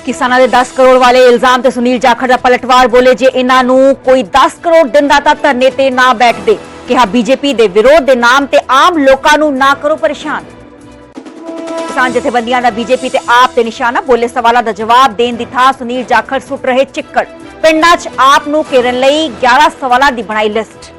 किसानों के 10 करोड़ वाले इल्जाम ते सुनील जाखड़ का पलटवार बोले जे इन्हां नूं कोई 10 करोड़ दिंदा तां धरने ते ना बैठदे। कहा बीजेपी दे विरोध दे नाम ते आम लोकां नूं ना करो परेशान। किसान जथेबंदियां दा बीजेपी ते आप ते निशाना। बोले सवालां दा जवाब देण दी थां सुनील जाखड़ सुट रहे चिक्कड़। पिंडां 'च आप नूं घेरन लई 11 सवालां दी बनाई लिस्ट।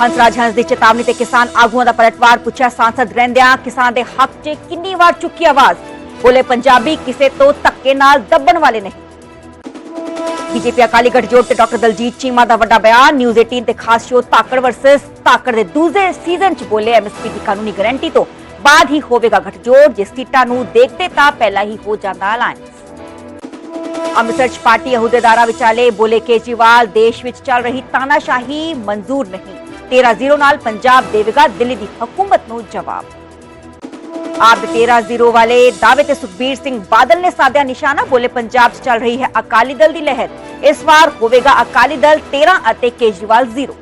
हंसराज हंस दी चेतावनी ते किसान आगुआं दा पलटवार। पुछया सांसद रहिंदियां किसान दे हक 'च किन्नी वार चुकी आवाज। बोले पंजाबी किसे तो धक्के नाल दबण वाले नहीं। बीजेपी अकाली गठजोड़ ते डॉक्टर दलजीत चीमा दा वड्डा बयान। न्यूज़ 18 ते खास शो ताकड़ वर्सेस ताकड़ दे दूजे सीजन च बोले एमएसपी की कानूनी गारंटी तो बाद ही होवेगा गठजोड़। जे सीटां नूं देखदे तां पहला ही हो जांदा अलायंस। अमृतसर च पार्टी अहुदेदारां विचाले। बोले केजरीवाल देश विच चल रही तानाशाही मंजूर नहीं। 13-0 नाल पंजाब देवेगा दिल्ली दी हुकूमत नूं जवाब। आप 13-0 वाले दावे ते सुखबीर सिंह बादल ने साधा निशाना। बोले पंजाब च चल रही है अकाली दल दी लहर। इस बार होवेगा अकाली दल 13 अते केजरीवाल 0।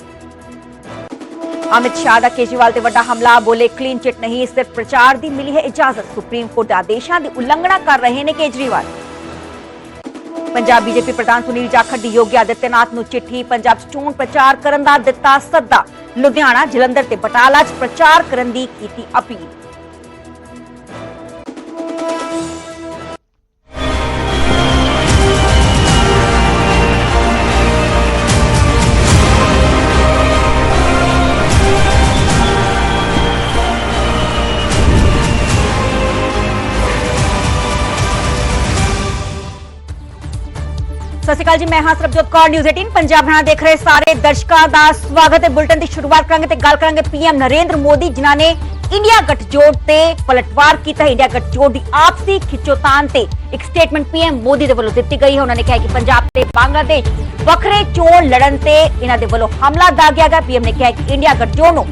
अमित शाह दा केजरीवाल ते वड्डा हमला। बोले क्लीन चिट नहीं सिर्फ प्रचार दी मिली है इजाजत। सुप्रीम कोर्ट दे आदेशां दी उल्लंघना कर रहे ने केजरीवाल। पंजाब बीजेपी प्रधान सुनील जाखड़ दी योगी आदित्यनाथ नूं चिट्ठी। पंजाब च चोण प्रचार करन दा दित्ता सद्दा। लुधियाना जलंधर ते बटाला च प्रचार करन दी कीती अपील। सत श्री अकाल जी, मैं हां सरबजोत कौर। न्यूज़ 18 पंजाब हरियाणा देख रहे सारे दर्शकों का स्वागत है। बुलेटिन की शुरुआत करेंगे ते गल करांगे पीएम नरेंद्र मोदी जिन्हां ने इंडिया गठजोड़ ते पलटवार किया। इंडिया गठजोड़ की आपसी खिच्चोतान ते एक स्टेटमेंट पीएम मोदी दे वल्लों दित्ती गई है। उन्होंने कहा कि पंजाब ते बांग्लादेश वखरे चोण लड़न ते इन्हां दे वल्लों हमला दागिया गया। पीएम ने कहा कि इंडिया गठजोड़ नूं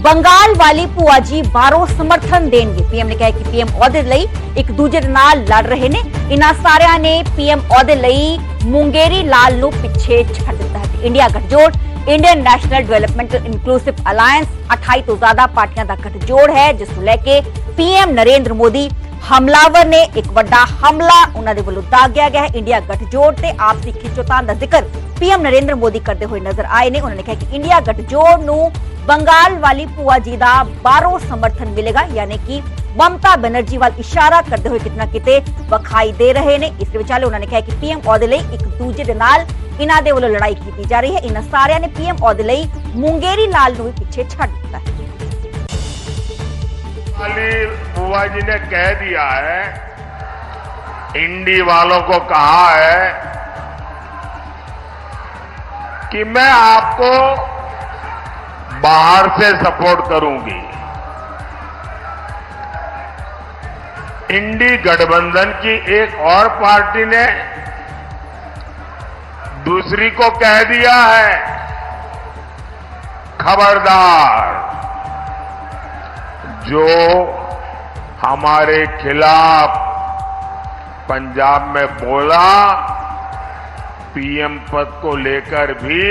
बंगाल वाली भूआ जी बाहरों समर्थन देंगे। पीएम ने कहा कि पीएम अहुदे लई एक दूजे दे नाल लड़ रहे ने। इन्हां सारियां ने पीएम अहुदे लई मुंगेरी लाल नूं पिछे छड्ड दित्ता है। इंडिया गठजोड़ Indian national development inclusive alliance 28 तो ज्यादा पार्टियां का गठजोड़ है, जिसको लेके पीएम नरेंद्र मोदी हमलावर ने एक बड़ा हमला उन्हां दे वल्लों दागिया गया है। इंडिया गठजोड़ ते आपसी खिच्चोतान का जिक्र पीएम नरेंद्र मोदी करते हुए नजर आए ने। उन्होंने कहा कि इंडिया गठजोड़ नूं बंगाल वाली भूआ जी का बाहरों समर्थन मिलेगा, यानी कि ममता बनर्जी वाल इशारा करते हुए कितना किते वखाई दे रहे ने। इस विचाले उन्होंने कहा कि पीएम अहुदे लई एक दूजे दे नाल इन्हां दे वल्लों लड़ाई की जा रही है। इन्हां सारियां ने पीएम अहुदे लई मुंगेरी लाल नूं पीछे छड्ड दित्ता है। बुआ जी ने कह दिया है, इंडी वालों को कहा है कि मैं आपको बाहर से सपोर्ट करूंगी। इंडी गठबंधन की एक और पार्टी ने दूसरी को कह दिया है, खबरदार जो हमारे खिलाफ पंजाब में बोला, पीएम पद को लेकर भी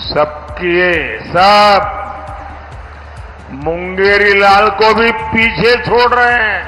सबके सब मुंगेरी लाल को भी पीछे छोड़ रहे हैं।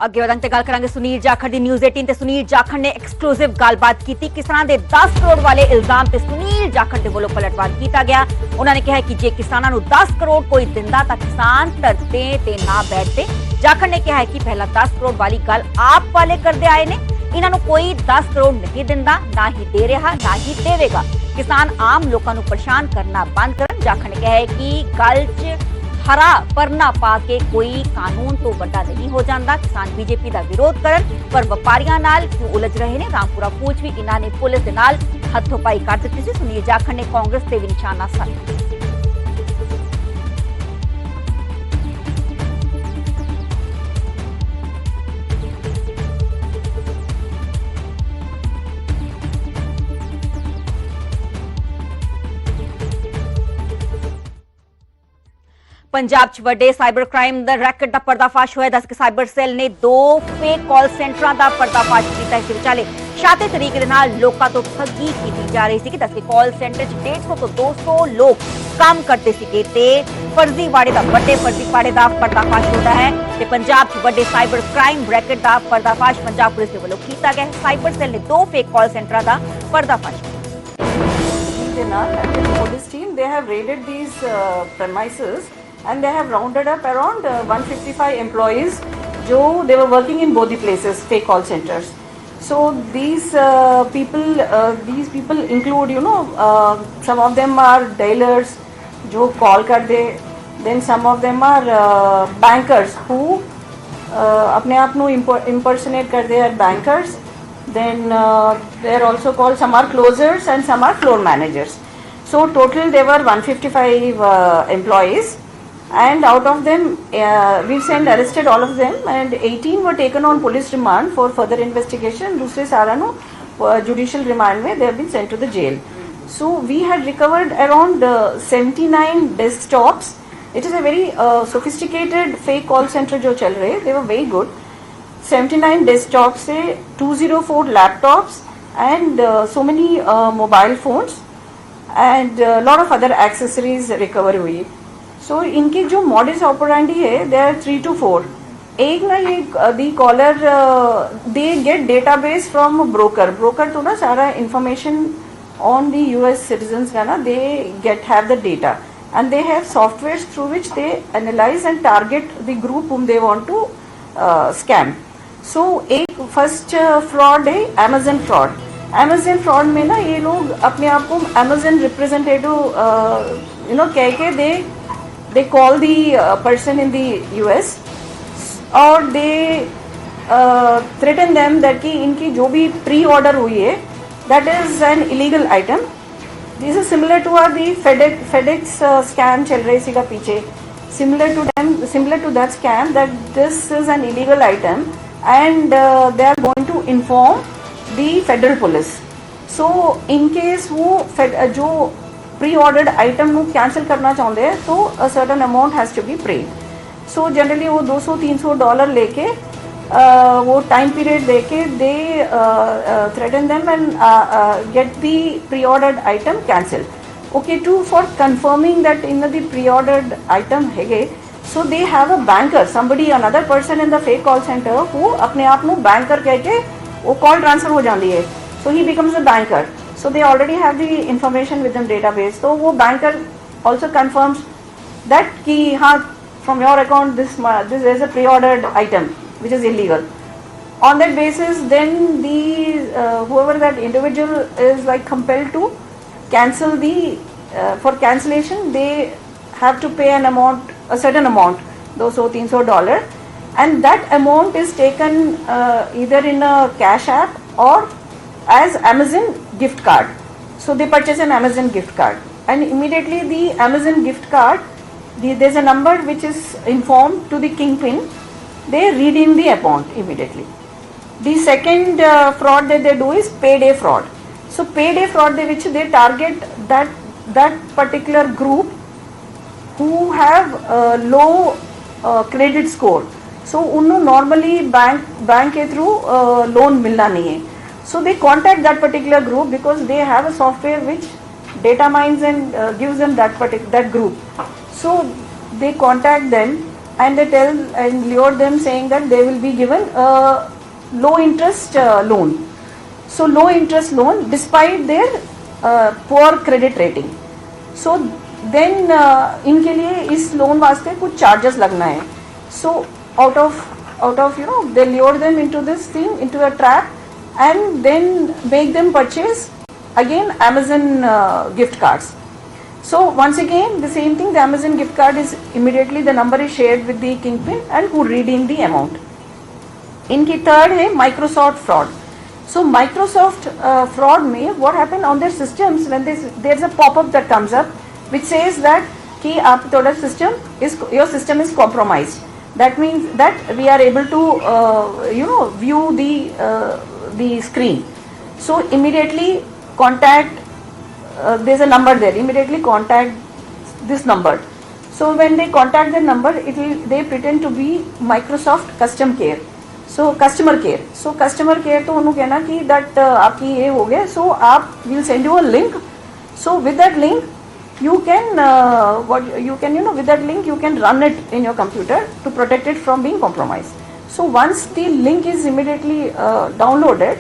अगे वधंदे गल करांगे सुनील जाखड़ दी। न्यूज़ 18 ते सुनील जाखड़ ने एक्सक्लूसिव गलबात की। किसानों के 10 करोड़ वाले इल्जाम ते सुनील जाखड़ दे वल्लों पलटवार किया गया। उन्होंने कहा कि जे किसानों नूं 10 करोड़ कोई दिंदा तां किसान धरते ते ना बैठते। जाखड़ ने कहा कि पहला 10 करोड़ वाली गल आप वाले करते आए ने। इन्हां नूं कोई 10 करोड़ नहीं दिंदा, ना ही दे रहा, ना ही देवेगा। किसान आम लोगों नूं परेशान करना बंद करन। जाखड़ ने कहा कि गल च हरा परना पा के कोई कानून तो वड्डा नहीं हो जाता। किसान बीजेपी का विरोध करन पर व्यापारियों नाल क्यों उलझ रहे ने। रामपुरा पूछ भी इन्हां ने पुलिस दे नाल हथोपाई कर दी सी। सुनील जाखड़ ने कांग्रेस ते भी निशाना साधा। पंजाब च वड्डे साइबर क्राइम दा रैकेट दा पर्दाफाश होया। दस के साइबर सेल ने 2 फेक कॉल सेंटरां दा पर्दाफाश किया। इस विचाले ਸ਼ਾਤੇ ਤਰੀਕੇ ਦੇ ਨਾਲ ਲੋਕਾਂ ਤੋਂ ਠੱਗੀ ਕੀਤੀ ਜਾ ਰਹੀ ਸੀ ਕਿ ਦੱਸਕੇ ਕਾਲ ਸੈਂਟਰ 'ਚ 150 ਤੋਂ 200 ਲੋਕ ਕੰਮ ਕਰਦੇ ਸੀਗੇ ਤੇ ਫਰਜ਼ੀਵਾੜੇ ਦਾ ਵੱਡੇ ਫਰਜ਼ੀਵਾੜੇ ਦਾ ਪਰਦਾਫਾਸ਼ ਹੁੰਦਾ ਹੈ ਤੇ ਪੰਜਾਬ 'ਚ ਵੱਡੇ ਸਾਈਬਰ ਕ੍ਰਾਈਮ ਰੈਕਟ ਦਾ ਪਰਦਾਫਾਸ਼ ਪੰਜਾਬ ਪੁਲਿਸ ਦੇ ਵੱਲੋਂ ਕੀਤਾ ਗਿਆ ਹੈ। ਸਾਈਬਰ ਸੈੱਲ ਨੇ 2 ਫੇਕ ਕਾਲ ਸੈਂਟਰਾਂ ਦਾ ਪਰਦਾਫਾਸ਼ ਕੀਤਾ। And the police team, they have raided these premises and they have rounded up around 155 employees jo they were working in both the places, fake call centers. So these people include, some of them are dialers jo call kar de, then some of them are bankers who apne aap nu impersonate kar de are bankers. Then they are also called, some are closers and some are floor managers. So total there were 155 employees, and out of them we've arrested all of them, and 18 were taken on police remand for further investigation. दूसरे सारा no judicial remand में they have been sent to the jail. So we had recovered around 79 desktops. It is a very sophisticated fake call center जो चल रहे, they were very good. 79 desktops से 204 laptops and so many mobile phones and lot of other accessories recover हुई. So इनके जो modus operandi है, they are 3 to 4. एक ना ये the caller they get database from broker तो ना सारा information on the US citizens का ना they have the data and they have softwares through which they analyze and target the group whom they want to scam. सो एक first fraud है Amazon fraud. Amazon fraud में ना ये लोग अपने आप को अमेजन रिप्रेजेंटेटिव कह के they call the person in the US और दे थ्रेटन देम दैट कि इनकी जो भी प्री ऑर्डर हुई है that is an illegal item. This is similar to our the FedEx scam चल रही सी का पीछे, similar to that scam, that this is an illegal item and they are going to inform the federal police. So in case वो जो pre-ordered item ਨੂੰ cancel करना चाहते हैं तो a certain amount has to be paid. So generally वो $200-300 लेके वो time period देके they threaten them and get the pre-ordered item cancelled. Okay, for confirming that in the pre-ordered item है, so they have a banker, another person in the fake call center who अपने आप ਨੂੰ banker कह के वो call transfer हो जाती है, so he becomes a banker. So they already have the information within database. So वो banker also confirms that कि हाँ from your account this is a pre-ordered item which is illegal. On that basis, then the whoever that individual is like compelled to cancel the for cancellation they have to pay a certain amount, $200-300, and that amount is taken either in a cash app or as Amazon gift card. So they purchase an Amazon gift card and immediately the Amazon gift card, there's a number which is informed to the kingpin, they redeem the amount immediately. The second fraud that they do is payday fraud. So payday fraud de which they target that particular group who have low credit score. So unno normally bank के through loan मिलना नहीं है. So they contact that particular group because they have a software which determines and gives them that group. So they contact them and they tell and lure them saying that they will be given a low interest loan. So low interest loan despite their poor credit rating. So then इनके लिए इस loan वास्ते कुछ charges लगना है. So out of they lure them into this thing, into a trap, and then make them purchase again Amazon gift cards. So once again the same thing, the Amazon gift card is immediately the number is shared with the kingpin and who redeem the amount. इनकी third है Microsoft fraud. So Microsoft fraud में what happened on their systems when there's a pop-up that comes up which says that कि आप थोड़ा your system is compromised. That means that we are able to view the screen. So immediately contact. There's a number there. Immediately contact this number. So when they contact the number, they pretend to be Microsoft Custom Care. So customer care तो उन्होंने कहना कि that आपकी ये हो गया, सो आप will send you a link, so with that link you can with that link you can run it in your computer to protect it from being compromised. So once the link is immediately downloaded,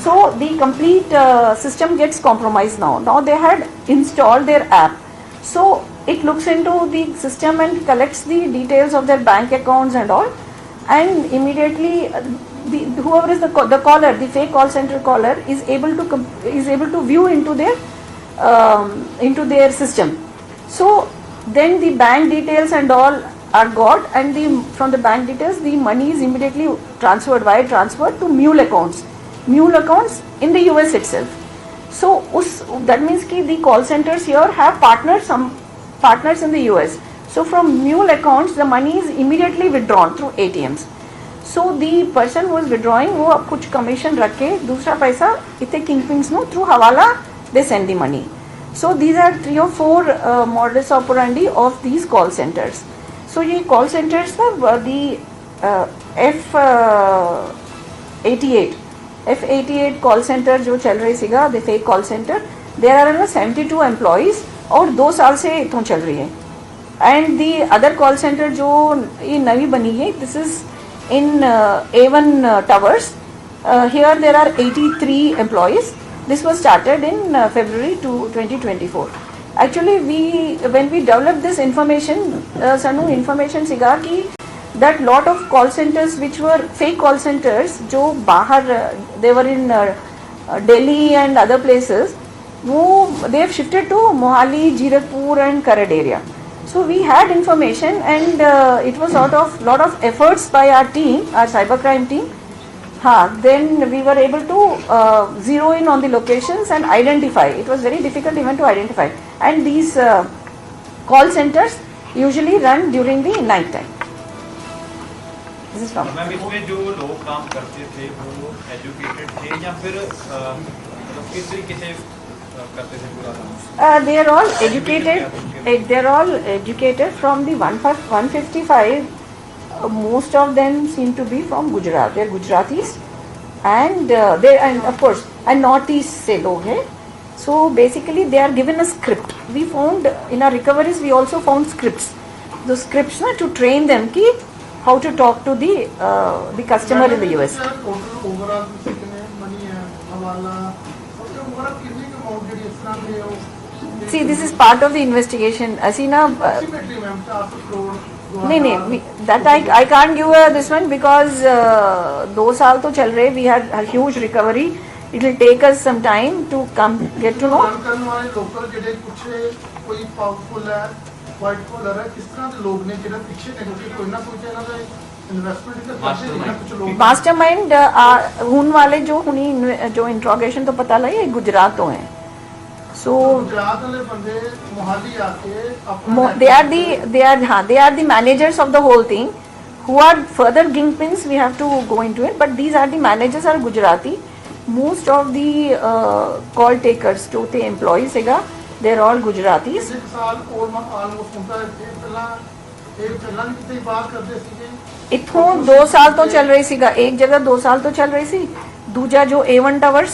so the complete system gets compromised. Now they had installed their app, so it looks into the system and collects the details of their bank accounts and all, and immediately whoever is the caller, the fake call center caller, is able to view into their system. So then the bank details and all are got, and from the bank details the money is immediately wire transferred to mule accounts in the US itself. So that means ki the call centers here have some partners in the US. So from mule accounts the money is immediately withdrawn through ATMs. So the person who is withdrawing वो अब कुछ commission रख के दूसरा पैसा इतने kingpins no through हवाला they send the money. So these are 3 or 4 modus operandi of these call centers. So ये call centers ना the F88 call center जो चल रही सीगा, the fake call center, there are 72 employees और 2 साल से इतों चल रही है. And the other call center जो ये नवी बनी है, this is in A1 Towers. Here there are 83 employees. This was started in February 2024. Actually, when we developed this information, sanu information siga ki that lot of call centers which were fake call centers, जो बाहर they were in Delhi and other places, they have shifted to Mohali, Jirakpur and Karad area. So we had information, and it was sort of lot of efforts by our team, our cybercrime team. Then we were able to zero in on the locations and identify. It was very difficult even to identify. And these call centers usually run during the night time. This is from. Ma'am इसमें जो लोग काम करते थे वो educated थे या फिर किस तरीके से करते थे पूरा काम? They are all educated. They are all educated from the 155. Most of them seem to be from Gujarat. They are Gujaratis, and of course and northeast से लोग हैं. So basically they are given a script. We found in our recoveries we also found scripts. Those scripts na to train them ki how to talk to the customer in the US. overall कितने money है हवाला और overall कितनी amount ਜਿਹੜੀ ਇਸ ਤਰ੍ਹਾਂ ਦੇ ਉਹ See, this is part of the investigation. ਅਸੀਂ ना ultimately मैम 400 crore नहीं that I can't give this one because 2 साल तो चल रहे. We had a huge recovery. It will take us some time to get to know. ਕਰਨ ਵਾਲੇ local ਜਿਹੜੇ ਪਿੱਛੇ ਕੋਈ ਪਾਵਰਫੁਲ ਹੈ ਵਾਈਟ ਕਾਲਰ ਹੈ ਕਿਸ ਤਰ੍ਹਾਂ ਦੇ ਲੋਕ ਨੇ ਜਿਹੜੇ ਪਿੱਛੇ ਨੇ ਕਿਉਂਕਿ ਕੋਈ ਨਾ ਕੋਈ ਇਹਨਾਂ ਦਾ ਇਨਵੈਸਟਮੈਂਟ ਦੇ ਕਰਦੇ ਨੇ ਕੁਝ ਲੋਕ मास्टरमाइंड ਹੁਣ वाले जो इंट्रोगेशन तो पता लगे गुजरात तो हैं. So ਗੁਜਰਾਤ ਵਾਲੇ ਬੰਦੇ ਮੁਹਾਲੀ ਆ ਕੇ ਆਪਣਾ they are the managers of the whole thing. Who are further kingpins we have to go into it, but these are the managers are Gujarati. Most of the call takers जो थे employees हैगा, they are all Gujaratis. ਇੱਕ ਸਾਲ almost ਹੁੰਦਾ ਹੈ ਪਹਿਲਾਂ ਵੀ ਕਿਤੇ ਬਾਤ ਕਰਦੇ ਸੀਗੇ इथों 2 साल तो चल रही सीगा, एक जगह 2 साल तो चल रही सी. दूजा जो A1 Towers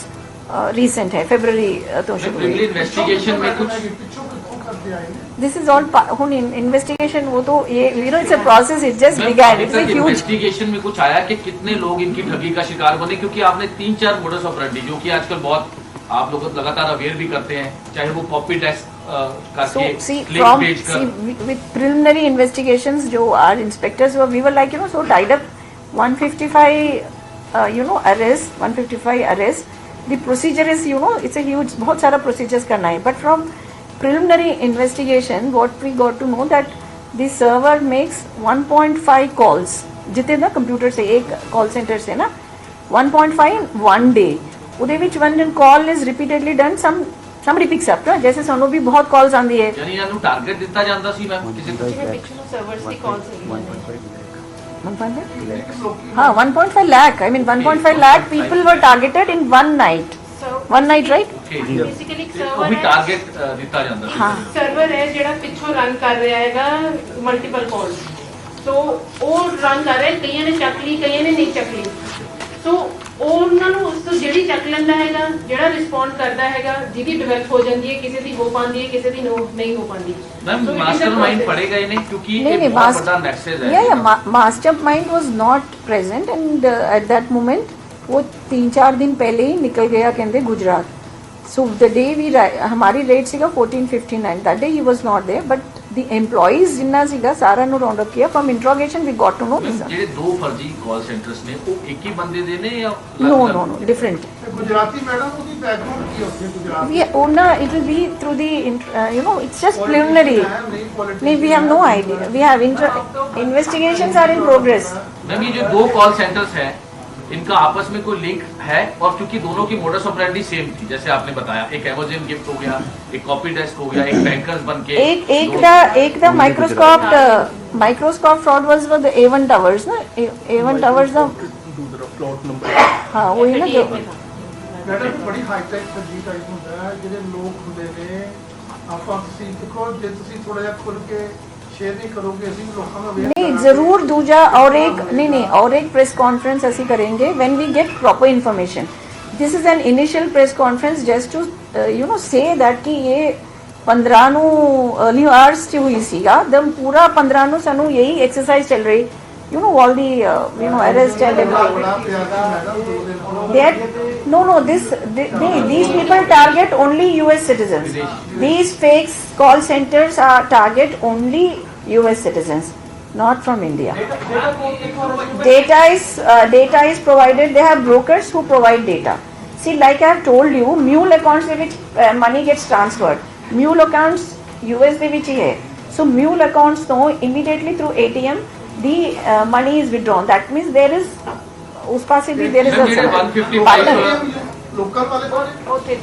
रीसेंट है, फरवरी तो शुरू हुई. इन्वेस्टिगेशन में कुछ ਪਿੱਛੋਂ ਕਿੱਥੋਂ ਕਰਦੇ आए हैं दिस इज ऑल हुन इन्वेस्टिगेशन वो तो ये it's a process, it just began. It's a huge investigation में कुछ आया कि कितने लोग इनकी ठगी का शिकार बने, क्योंकि आपने 3-4 मोडस ऑपरेंडी जो कि आजकल बहुत आप लोग लगातार अवेयर भी करते हैं, चाहे वो कॉपी टेस्ट करके लिंक भेज कर with preliminary investigations जो our inspectors were, we were like so tied up 155 arrest, 155 arrest. The procedure is it's a huge, बहुत सारा procedures करना है. But from preliminary investigation what we got to know that the server makes 1.5 calls जितने ना computer से एक call centre से ना 1.5 one day. ਉਹਦੇ ਵਿੱਚ one call is repeatedly done, somebody picks up ना, जैसे ਸਾਨੂੰ भी बहुत calls आंदी है. यानी ਇਹਨੂੰ टारगेट ਦਿੱਤਾ ਜਾਂਦਾ ਸੀ ਮੈਮ ਕਿਸੇ ਨੂੰ? सर्वर्स की calls हाँ 1.5 lakh. I mean 1.5 lakh people were targeted in one night. One night, right? Basically server ਉਹੀ ਟਾਰਗੇਟ ਦਿੱਤਾ ਜਾਂਦਾ ਸੀ. हाँ ਸਰਵਰ ਹੈ ਜਿਹੜਾ ਪਿੱਛੋਂ ਰਨ ਕਰ ਰਿਹਾ ਹੈਗਾ ਮਲਟੀਪਲ ਕਾਲਸ. ਸੋ ਉਹ ਰਨ ਕਰ ਰਹੇ, ਕਈਆਂ ਨੇ ਚੱਕ ਲਈ, ਕਈਆਂ ਨੇ ਨਹੀਂ ਚੱਕ ਲਈ। ਸੋ ਉਹਨਾਂ ਨੂੰ ਉਸ ਤੋਂ ਜਿਹੜੀ ਚੱਕ ਲੈਂਦਾ ਹੈਗਾ, ਜਿਹੜਾ ਰਿਸਪੌਂਡ ਕਰਦਾ ਹੈਗਾ, ਜਿਹਦੀ ਡਿਵੈਲਪ ਹੋ ਜਾਂਦੀ ਹੈ, ਕਿਸੇ ਦੀ ਹੋ ਪਾਉਂਦੀ ਹੈ, ਕਿਸੇ ਦੀ ਨਹੀਂ ਹੋ ਪਾਉਂਦੀ। मैम मास्टरमाइंड पड़ेगा ही नहीं क्योंकि नहीं, एक नहीं, बहुत बड़ा नेक्सस है। yeah, mastermind was not present and at that moment वो 3-4 दिन पहले ही निकल गया कहते Gujarat. So the day we हमारी rate सीगा 1459, that day he was not there, but the employees जिन्ना सीगा सारा नु राउंड अप किया। From interrogation we got to know this। ਜਿਹੜੇ ਦੋ ਫਰਜ਼ੀ ਕਾਲ ਸੈਂਟਰਸ ਨੇ ਉਹ ਇੱਕ ਹੀ ਬੰਦੇ ਦੇ ਨੇ ਜਾਂ No, different। ਗੁਜਰਾਤੀ ਮੈਡਮ ਉਹਦੀ ਬੈਕਗ੍ਰਾਉਂਡ ਕੀ ਹੁੰਦੀ ਹੈ Gujarat We owner it will be through the it's just preliminary। नहीं, we have no idea, we have investigations are in progress। Ma'am ये जो दो कॉल सेंटर्स हैं इनका आपस में कोई लिंक है? और क्योंकि दोनों की मोडस ऑपरेंडी सेम थी, जैसे आपने बताया, एक एमेजन गिफ्ट हो गया, एक कॉपी डेस्क हो गया, एक बैंकर्स बन के एक the microscope fraud was the A1 towers ना, A1 टावर्स ਦਾ ਹਾਂ वही ना जो ਮੈਡਮ ਬੜੀ ਹਾਈ ਟੈਕ ਸਬਜੀ ਟਾਈਪ ਹੁੰਦਾ ਹੈ, ਜਿਹੜੇ ਲੋਕ ਹੁੰਦੇ ਨੇ ਆਪਾਂ ਤੁਸੀਂ ਦੇਖੋ ਜੇ ਤੁਸੀਂ ਥੋੜਾ ਜਿਹਾ ਖੁੱਲ ਕੇ ਸ਼ੇਅਰ ਨਹੀਂ ਕਰੋਗੇ ਅਸੀਂ ਲੋਕਾਂ ਨੂੰ aware नहीं ਕਰਾਂਗੇ। जरूर दूजा और एक नहीं और एक प्रेस कॉन्फ्रेंस ऐसी करेंगे when we get proper information. This is an initial press conference just to say that कि ये 15 ਨੂੰ अर्ली आवर्स ਚ ਹੋਈ ਸੀਗਾ ਦਮ ਪੂਰਾ 15 ਨੂੰ ਸਾਨੂੰ यही एक्सरसाइज चल रही all the arrest and everything। ਬੜਾ ਪਿਆਰ ਸੀ ਮੈਡਮ 2 ਦਿਨ ਹੁਣ That these people target only US citizens। These fake call centers are target only US citizens, not from India। Data is provided, they have brokers who provide data। See, like I have told you, mule accounts in which money gets transferred, mule accounts US ਦੇ ਵਿੱਚ ਹੀ ਹੈ। So mule accounts ਤੋਂ immediately through ATM the money is withdrawn। That means there is ਉਸ ਪਾਸੇ ਵੀ there is ਜਿਹੜੇ 155 local ਵਾਲੇ ਸਾਰੇ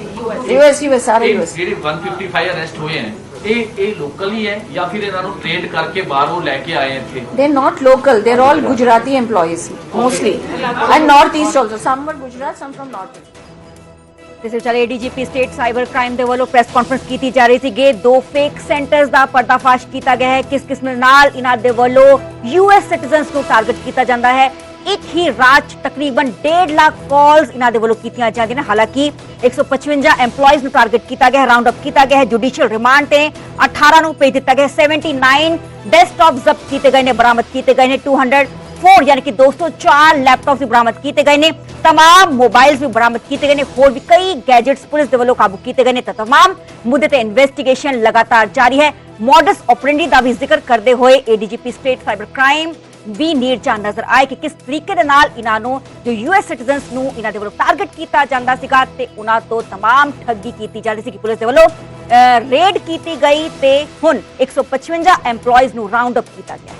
US ਸਾਰੇ US। ਜਿਹੜੇ 155 ਅਰੈਸਟ ਹੋਏ हैं ਇਹ ਲੋਕਲ ਹੀ ਹੈ ਜਾਂ ਫਿਰ ਇਹਨਾਂ ਨੂੰ ਟ੍ਰੇਡ ਕਰਕੇ ਬਾਹਰੋਂ ਲੈ ਕੇ ਆਏ ਇੱਥੇ? They're not local, they're all Gujarati employees mostly and northeast also, some were Gujarat, some from northeast। ਜਿਸ ਵਿੱਚ ADGP ਸਟੇਟ ਸਾਈਬਰ ਕ੍ਰਾਈਮ ਦੇ ਵੱਲੋਂ ਪ੍ਰੈਸ ਕਾਨਫਰੰਸ ਕੀਤੀ ਜਾ ਰਹੀ ਸੀਗੇ। ਦੋ ਫੇਕ ਸੈਂਟਰਸ ਦਾ ਪਰਦਾਫਾਸ਼ ਕੀਤਾ ਗਿਆ ਹੈ। ਕਿਸ ਕਿਸਮ ਨਾਲ ਇਹਨਾਂ ਦੇ ਵੱਲੋਂ US ਸਿਟੀਜ਼ਨਸ ਨੂੰ ਟਾਰਗੇਟ ਕੀਤਾ ਜਾਂਦਾ ਹੈ। ਇੱਕ ਹੀ ਰਾਤ 'ਚ ਤਕਰੀਬਨ 1.5 ਲੱਖ ਕਾਲਸ ਇਹਨਾਂ ਦੇ ਵੱਲੋਂ ਕੀਤੀਆਂ ਜਾਂਦੀਆਂ ਨੇ। ਹਾਲਾਂਕਿ 155 EMPLOYEES ਨੂੰ ਟਾਰਗੇਟ ਕੀਤਾ ਗਿਆ ਹੈ, ਰਾਉਂਡ ਅਪ ਕੀਤਾ ਗਿਆ ਹੈ। ਜੁਡੀਸ਼ੀਅਲ ਰਿਮਾਂਡ ਤੇ 18 ਨੂੰ ਭੇਜ ਦਿੱਤਾ ਗਿਆ। 79 ਡੈਸਕਟਾਪ ਜ਼ਬਤ ਕੀਤੇ ਗਏ ਨੇ, ਬਰਾਮਦ ਕੀਤੇ ਗਏ ਨੇ। 204 यानी कि 204 लैपटॉप भी बरामद किए गए ने। तमाम मोबाइल्स भी बरामद किए गए ने। होर भी कई गैजेट्स पुलिस के वालों काबू किए गए ने। तमाम मुद्दे ते इन्वेस्टिगेशन लगातार जारी है। मॉडस ऑपरेंडी का भी जिक्र करते हुए ADGP स्टेट साइबर क्राइम भी नीरजा नजर आए कि किस तरीके दे नाल इन्हां नूं जो US सिटीजनस नूं इन्हां दे वल्लों टारगेट किया जांदा सीगा ते उन्हां तो तमाम ठगी की जाती सी। पुलिस दे वल्लों रेड की गई ते हुण 155 EMPLOYEES नूं राउंड अप किया गया।